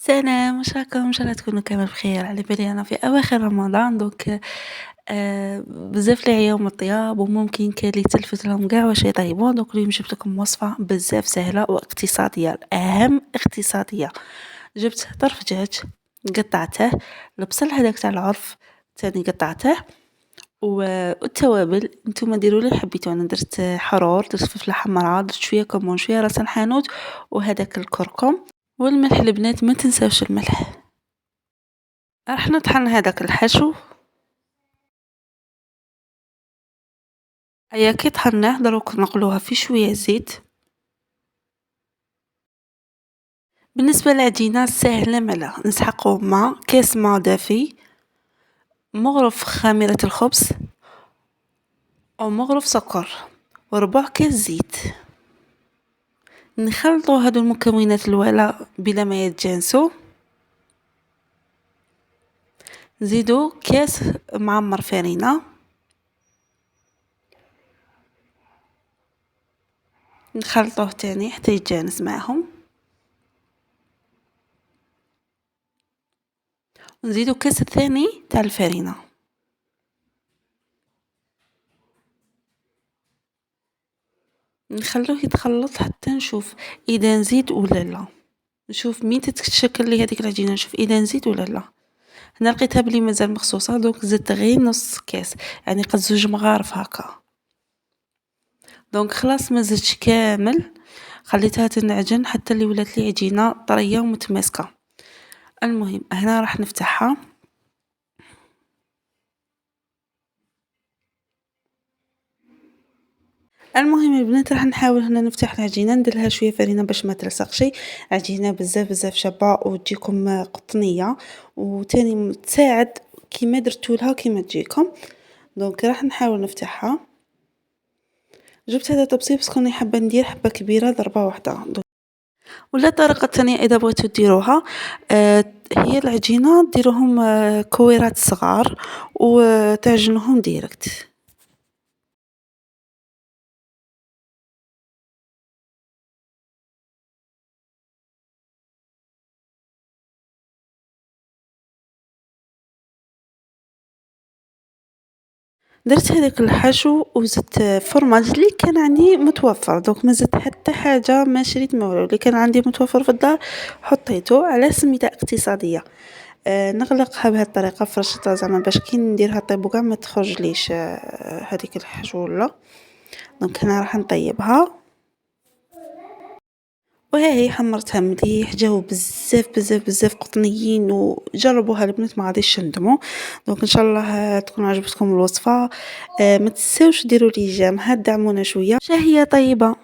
سلام، واش راكم؟ إن شاء الله تكونوا كامل بخير. على بالي أنا في أواخر رمضان بزاف لي عياو من الطياب وممكن كان اللي تلفت لهم كاع واش يطيبوا. اليوم جبت لكم وصفة بزاف سهلة واقتصادية، الأهم اقتصادية. جبت طرف دجاج قطعته، البصل هذاك تاع العرف تاني قطعته، والتوابل نتوما ديروا لي حبيتو. انا درت حرور، درت فلفله حمراء، درت شويه كمون، شويه راس الحانوت، وهذاك الكركم والملح. البنات ما تنساوش الملح. راح نطحن هذاك الحشو. هيا كي طحناه دروك نقلوها في شويه زيت. بالنسبه للعجينه سهله، ملا نسحقو ماء، كاس ماء دافي، مغرف خميره الخبز او مغرف سكر، وربع كاس زيت. نخلطوا هادو المكونات الوالا بلا ما يتجانسوا. نزيدو كاس معمر فرينة، نخلطوه تاني حتى يتجانس معهم. نزيدو كاس الثاني تاع الفرينة. نخلوه يتخلط حتى نشوف اذا نزيد ولا لا. نشوف مين تتشكل لي هذيك العجينه، نشوف اذا نزيد ولا لا. انا لقيتها بلي مازال مخصوصه، دونك زدت غير نص كاس، يعني قد 2 مغارف هكا. دونك خلاص ما زدتش كامل، خليتها تنعجن حتى اللي ولات لي عجينه طريه ومتماسكه. المهم هنا راح نفتحها. المهم البنات راح نحاول هنا نفتح العجينه، ندير لها شويه فرينه باش ما تلصقش. عجينه بزاف شابه وتجيكم قطنيه، وتاني تساعد كيما درتولها كيما تجيكم. دونك راح نحاول نفتحها. جبت هذا طبسي بس كوني حابه ندير حبه كبيره ضربه واحده. ولا الطريقه الثانيه اذا بغيتو ديروها، هي العجينه ديروهم كويرات صغار وتعجنوهم ديريكت. درت هذاك الحشو وزدت فرماج اللي كان عندي متوفر، دونك ما زدت حتى حاجه، ما شريت ما والو، اللي كان عندي متوفر في الدار حطيته. على سميتها اقتصاديه. نغلقها بهذه الطريقه، فرشتها زعما باش كي نديرها طيب وكاع ما تخرجليش هذيك الحشو ولا. دونك هنا راح نطيبها. وها هي حمرتها مليح، جاو بزاف قطنيين، وجربوها البنات ما غاديش تندموا. دونك ان شاء الله تكون عجبتكم الوصفه. ما تنساوش ديروا لي جيم، دعمونا شويه. شهيه طيبه.